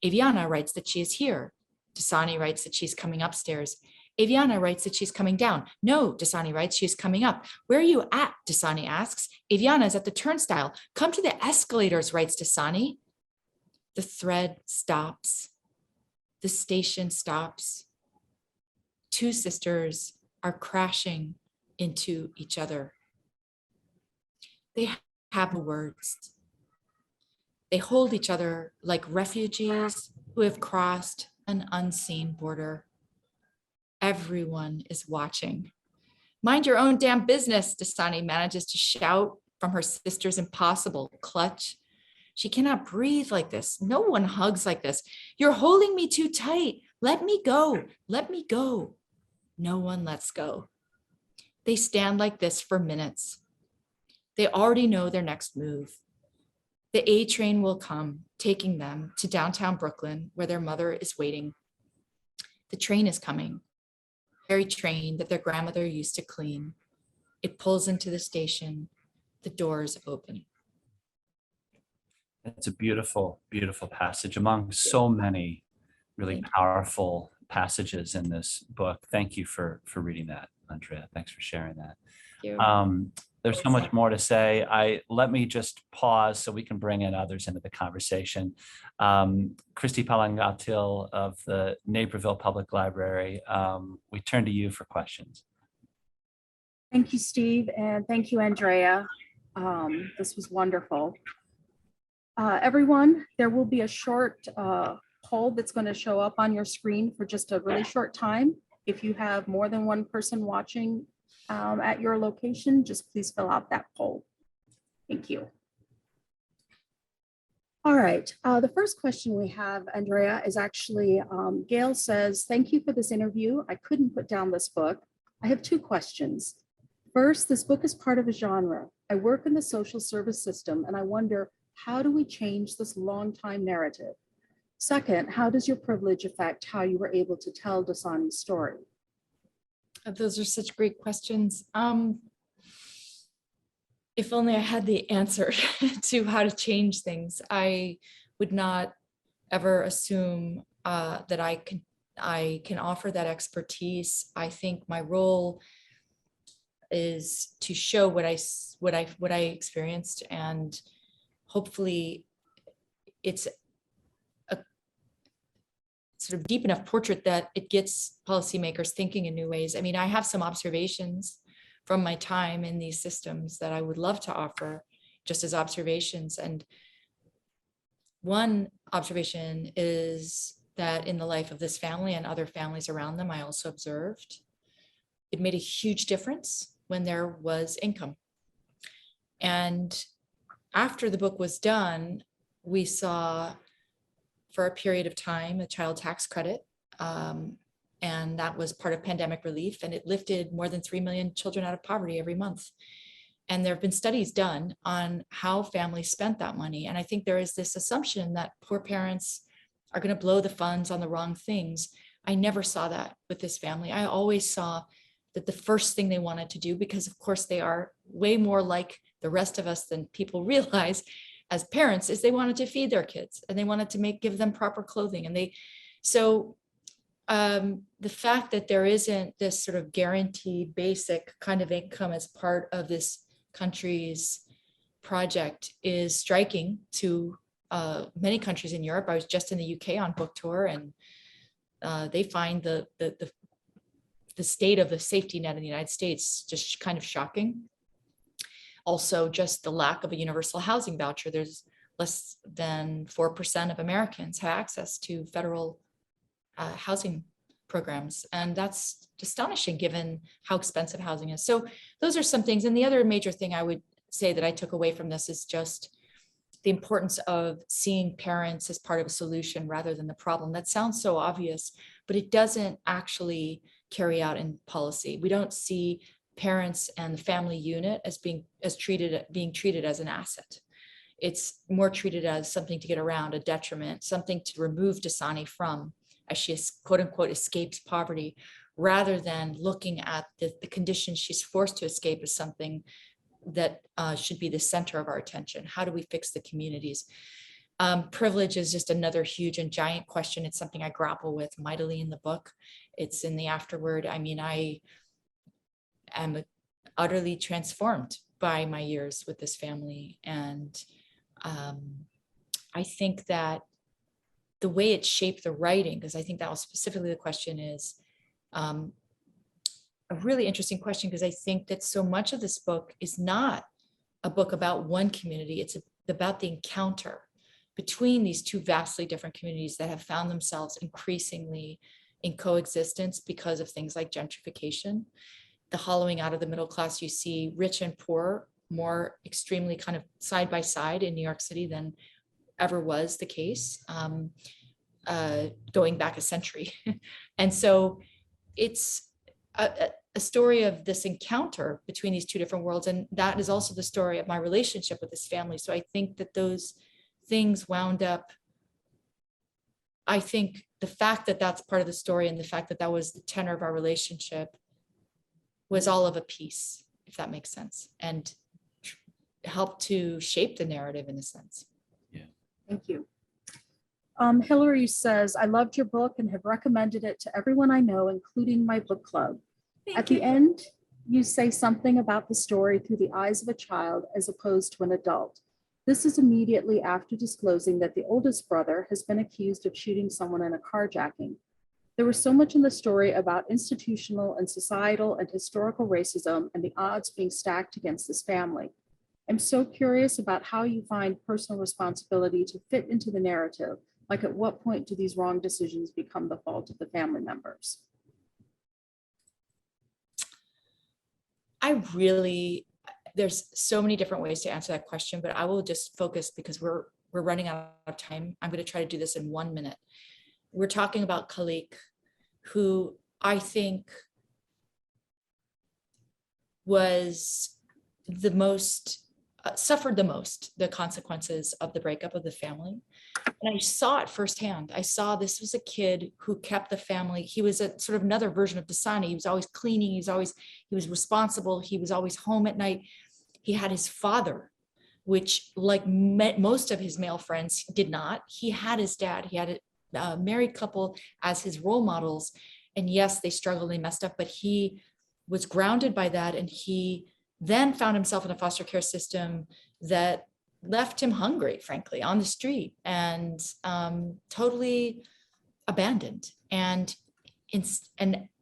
Aviana writes that she is here. Dasani writes that she's coming upstairs. Aviana writes that she's coming down. No, Dasani writes, she is coming up. Where are you at? Dasani asks. Aviana is at the turnstile. Come to the escalators, writes Dasani. The thread stops. The station stops. Two sisters are crashing into each other. They have no words. They hold each other like refugees who have crossed an unseen border. Everyone is watching. Mind your own damn business, Dasani manages to shout from her sister's impossible clutch. She cannot breathe like this. No one hugs like this. You're holding me too tight. Let me go. Let me go. No one lets go. They stand like this for minutes. They already know their next move. The A train will come, taking them to downtown Brooklyn, where their mother is waiting. The train is coming. The very train that their grandmother used to clean. It pulls into the station. The doors open. It's a beautiful, beautiful passage among so many really powerful passages in this book. Thank you for reading that, Andrea. Thanks for sharing that. Thank you. There's so much more to say. Let me just pause so we can bring in others into the conversation. Christy Palangatil of the Naperville Public Library, we turn to you for questions. Thank you, Steve, and thank you, Andrea. This was wonderful. Everyone, there will be a short poll that's going to show up on your screen for just a really short time. If you have more than one person watching at your location, just please fill out that poll. Thank you. All right, the first question we have, Andrea, is actually, Gail says, thank you for this interview. I couldn't put down this book. I have two questions. First, this book is part of a genre. I work in the social service system and I wonder, how do we change this long time narrative? Second, how does your privilege affect how you were able to tell Dasani's story? Those are such great questions. If only I had the answer to how to change things. I would not ever assume that I can offer that expertise. I think my role is to show what I experienced, and hopefully it's a sort of deep enough portrait that it gets policymakers thinking in new ways. I mean, I have some observations from my time in these systems that I would love to offer just as observations. And one observation is that in the life of this family and other families around them, I also observed it made a huge difference when there was income. And after the book was done, we saw for a period of time a child tax credit, and that was part of pandemic relief, and it lifted more than 3 million children out of poverty every month. And there have been studies done on how families spent that money. And I think there is this assumption that poor parents are going to blow the funds on the wrong things. I never saw that with this family. I always saw that the first thing they wanted to do, because of course they are way more like the rest of us than people realize as parents, is they wanted to feed their kids and they wanted to give them proper clothing. And the fact that there isn't this sort of guaranteed basic kind of income as part of this country's project is striking to many countries in Europe. I was just in the UK on book tour, and they find the state of the safety net in the United States just kind of shocking. Also, just the lack of a universal housing voucher. There's less than 4% of Americans have access to federal housing programs. And that's astonishing given how expensive housing is. So those are some things. And the other major thing I would say that I took away from this is just the importance of seeing parents as part of a solution rather than the problem. That sounds so obvious, but it doesn't actually carry out in policy. We don't see parents and the family unit as being treated as an asset. it's more treated as something to get around, a detriment, something to remove Dasani from, as she quote unquote escapes poverty, rather than looking at the conditions she's forced to escape as something that should be the center of our attention. How do we fix the communities? Privilege is just another huge and giant question. It's something I grapple with mightily in the book. It's in the afterword. I mean, I am utterly transformed by my years with this family. And I think that the way it shaped the writing, because I think that was specifically the question, is a really interesting question, because I think that so much of this book is not a book about one community. It's about the encounter between these two vastly different communities that have found themselves increasingly in coexistence because of things like gentrification, the hollowing out of the middle class. You see rich and poor more extremely kind of side by side in New York City than ever was the case, going back a century. And so it's a story of this encounter between these two different worlds. And that is also the story of my relationship with this family. So I think that those things wound up, I think the fact that that's part of the story and the fact that that was the tenor of our relationship was all of a piece, if that makes sense, and helped to shape the narrative in a sense. Yeah. Thank you. Hillary says, I loved your book and have recommended it to everyone I know, including my book club. At the end, you say something about the story through the eyes of a child as opposed to an adult. This is immediately after disclosing that the oldest brother has been accused of shooting someone in a carjacking. There was so much in the story about institutional and societal and historical racism and the odds being stacked against this family. I'm so curious about how you find personal responsibility to fit into the narrative. Like, at what point do these wrong decisions become the fault of the family members? There's so many different ways to answer that question, but I will just focus, because we're running out of time. I'm going to try to do this in 1 minute. We're talking about Khalik, who I think was the most, suffered the most, the consequences of the breakup of the family. And I saw it firsthand. I saw this was a kid who kept the family. He was a sort of another version of Dasani. He was always cleaning. He was responsible. He was always home at night. He had his father, which, like most of his male friends, did not. He had his dad. He had a married couple as his role models. And yes, they struggled, they messed up, but he was grounded by that. And he then found himself in a foster care system that left him hungry, frankly, on the street, and totally abandoned, and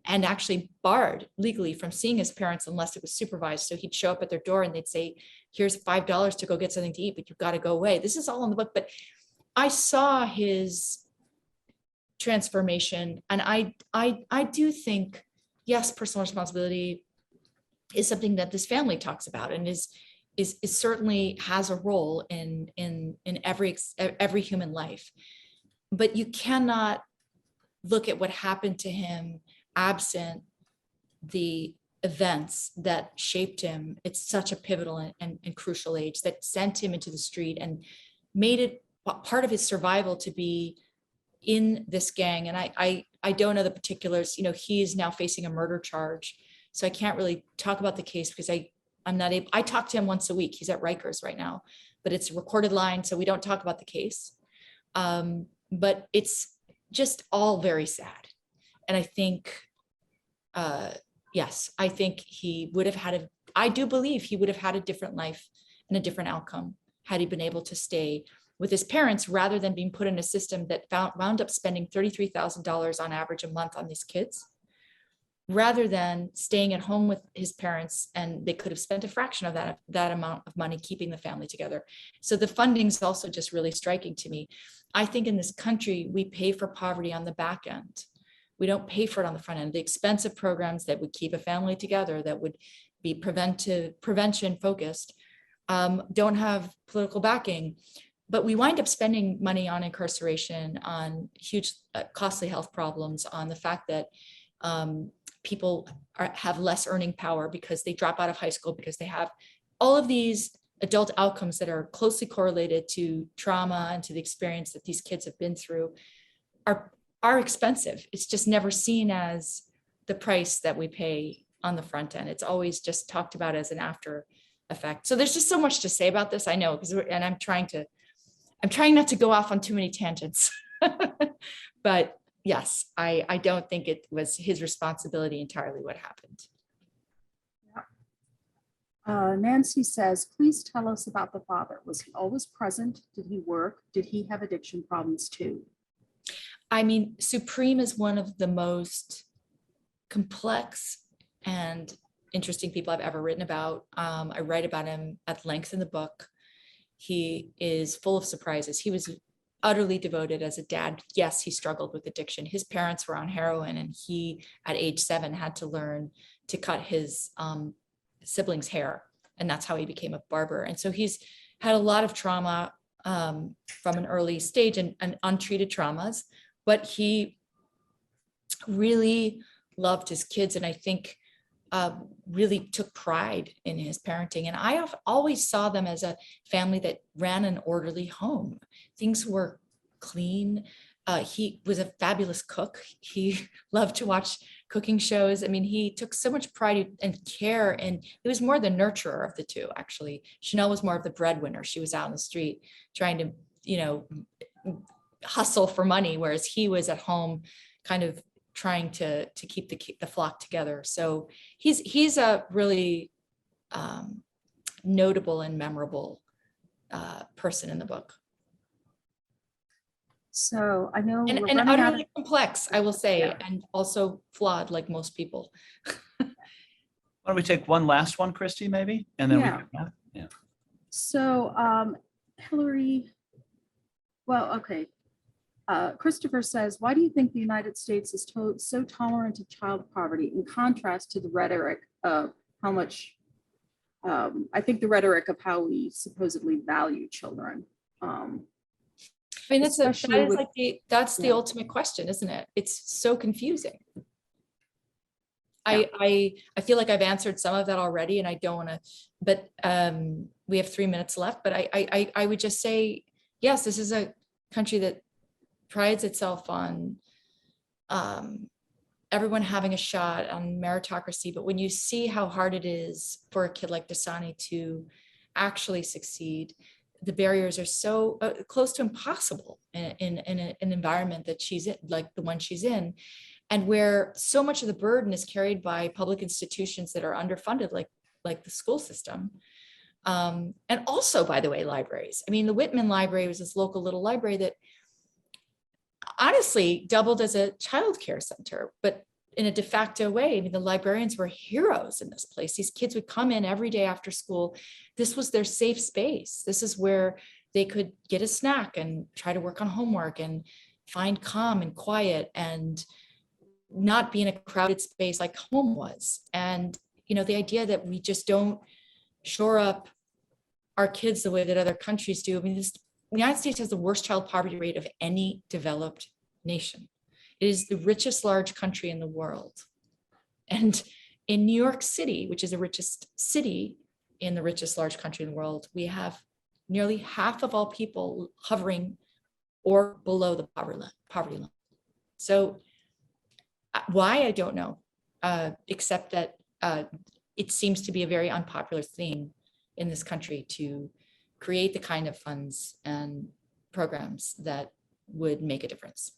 actually barred legally from seeing his parents unless it was supervised. So he'd show up at their door and they'd say, here's $5 to go get something to eat, but you've got to go away. This is all in the book, but I saw his transformation. And I do think, yes, personal responsibility is something that this family talks about, and is certainly has a role in every human life. But you cannot look at what happened to him absent the events that shaped him. It's such a pivotal and crucial age that sent him into the street and made it part of his survival to be in this gang. And I don't know the particulars. You know, he is now facing a murder charge, so I can't really talk about the case because I'm not able. I talk to him once a week. He's at Rikers right now, but it's a recorded line, so we don't talk about the case. But it's just all very sad. And I think, yes, I think he would have had I do believe he would have had a different life and a different outcome had he been able to stay with his parents rather than being put in a system that wound up spending $33,000 on average a month on these kids, rather than staying at home with his parents, and they could have spent a fraction of that amount of money keeping the family together. So the funding is also just really striking to me. I think in this country, we pay for poverty on the back end. We don't pay for it on the front end. The expensive programs that would keep a family together, that would be prevention focused, don't have political backing. But we wind up spending money on incarceration, on huge costly health problems, on the fact that people have less earning power because they drop out of high school, because they have all of these adult outcomes that are closely correlated to trauma and to the experience that these kids have been through are expensive. It's just never seen as the price that we pay on the front end. It's always just talked about as an after effect. So there's just so much to say about this, I know, and I'm trying not to go off on too many tangents. But yes, I don't think it was his responsibility entirely what happened. Nancy says, please tell us about the father. Was he always present? Did he work? Did he have addiction problems too? I mean, Supreme is one of the most complex and interesting people I've ever written about. I write about him at length in the book. He is full of surprises. He was utterly devoted as a dad. Yes, he struggled with addiction. His parents were on heroin, and he, at age 7, had to learn to cut his siblings' hair. And that's how he became a barber. And so he's had a lot of trauma from an early stage and untreated traumas, but he really loved his kids. And I think really took pride in his parenting. And I always saw them as a family that ran an orderly home. Things were clean. He was a fabulous cook. He loved to watch cooking shows. I mean, he took so much pride and care, and he was more the nurturer of the two, actually. Chanel was more of the breadwinner. She was out in the street trying to, you know, hustle for money, whereas he was at home kind of trying to keep the flock together. So he's a really notable and memorable person in the book. So I know And utterly complex, I will say, yeah. And also flawed like most people. Why don't we take one last one, Christy, maybe? And then yeah. So Hillary, well, okay. Christopher says, why do you think the United States is so tolerant of child poverty in contrast to the rhetoric of how much, I think the rhetoric of how we supposedly value children? I mean, that's the ultimate question, isn't it? It's so confusing. Yeah. I feel like I've answered some of that already, and I don't want to, but we have 3 minutes left, but I would just say, yes, this is a country that prides itself on everyone having a shot, on meritocracy. But when you see how hard it is for a kid like Dasani to actually succeed, the barriers are so close to impossible in an environment that she's in, like the one she's in, and where so much of the burden is carried by public institutions that are underfunded, like the school system. And also, by the way, libraries. I mean, the Whitman Library was this local little library that honestly doubled as a childcare center, but in a de facto way. I mean, the librarians were heroes in this place. These kids would come in every day after school. This was their safe space. This is where they could get a snack and try to work on homework and find calm and quiet and not be in a crowded space like home was. And, you know, the idea that we just don't shore up our kids the way that other countries do. I mean, the United States has the worst child poverty rate of any developed nation. It is the richest large country in the world. And in New York City, which is the richest city in the richest large country in the world, we have nearly half of all people hovering or below the poverty line. So why, I don't know, except that it seems to be a very unpopular thing in this country to create the kind of funds and programs that would make a difference.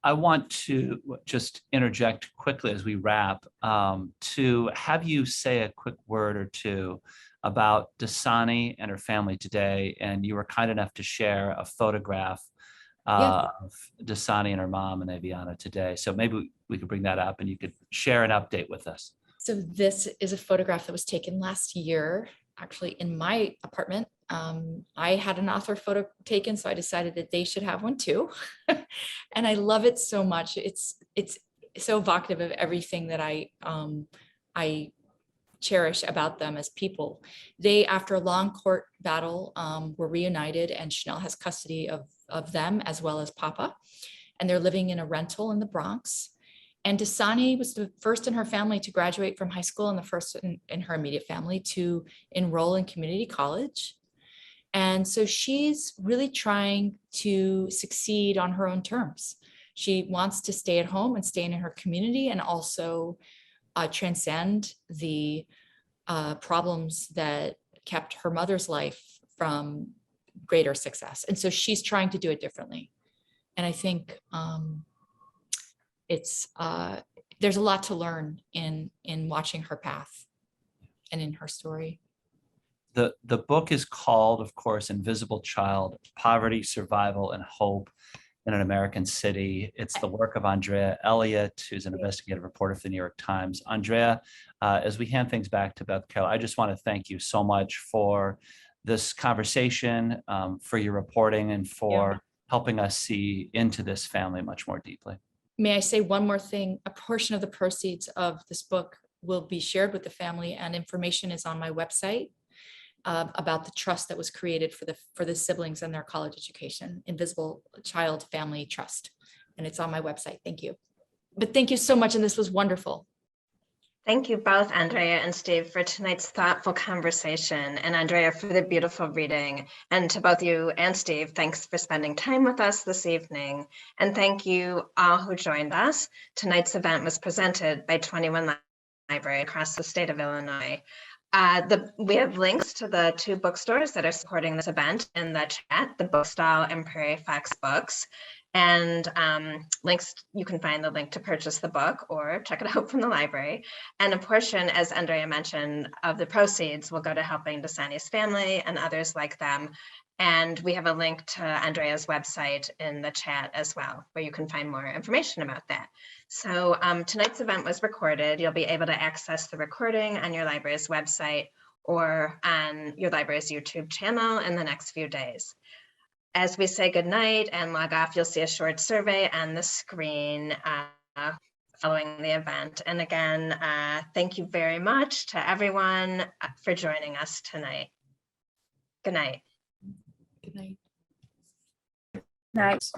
I want to just interject quickly as we wrap to have you say a quick word or two about Dasani and her family today. And you were kind enough to share a photograph of Dasani and her mom and Aviana today. So maybe we could bring that up and you could share an update with us. So this is a photograph that was taken last year, actually in my apartment. I had an author photo taken, so I decided that they should have one too. And I love it so much. It's so evocative of everything that I cherish about them as people. They, after a long court battle, were reunited, and Chanel has custody of them as well as Papa. And they're living in a rental in the Bronx. And Dasani was the first in her family to graduate from high school and the first in her immediate family to enroll in community college. And so she's really trying to succeed on her own terms. She wants to stay at home and stay in her community and also transcend the problems that kept her mother's life from greater success. And so she's trying to do it differently. And I think there's a lot to learn in watching her path and in her story. The book is called, of course, Invisible Child: Poverty, Survival, and Hope in an American City. It's the work of Andrea Elliott, who's an investigative reporter for the New York Times. Andrea, as we hand things back to Beth Keller, I just want to thank you so much for this conversation, for your reporting, and for helping us see into this family much more deeply. May I say one more thing? A portion of the proceeds of this book will be shared with the family, and information is on my website about the trust that was created for the siblings and their college education, Invisible Child Family Trust. And it's on my website. Thank you. But thank you so much. And this was wonderful. Thank you both, Andrea and Steve, for tonight's thoughtful conversation, and Andrea for the beautiful reading. And to both you and Steve, thanks for spending time with us this evening. And thank you all who joined us. Tonight's event was presented by 21 Library across the state of Illinois. We have links to the 2 bookstores that are supporting this event in the chat, the Bookstall and Prairie Fox Books. And links, you can find the link to purchase the book or check it out from the library. And a portion, as Andrea mentioned, of the proceeds will go to helping Dasani's family and others like them. And we have a link to Andrea's website in the chat as well, where you can find more information about that. So tonight's event was recorded. You'll be able to access the recording on your library's website or on your library's YouTube channel in the next few days. As we say goodnight and log off, you'll see a short survey on the screen following the event. And again, thank you very much to everyone for joining us tonight. Good night. Good night. Nice.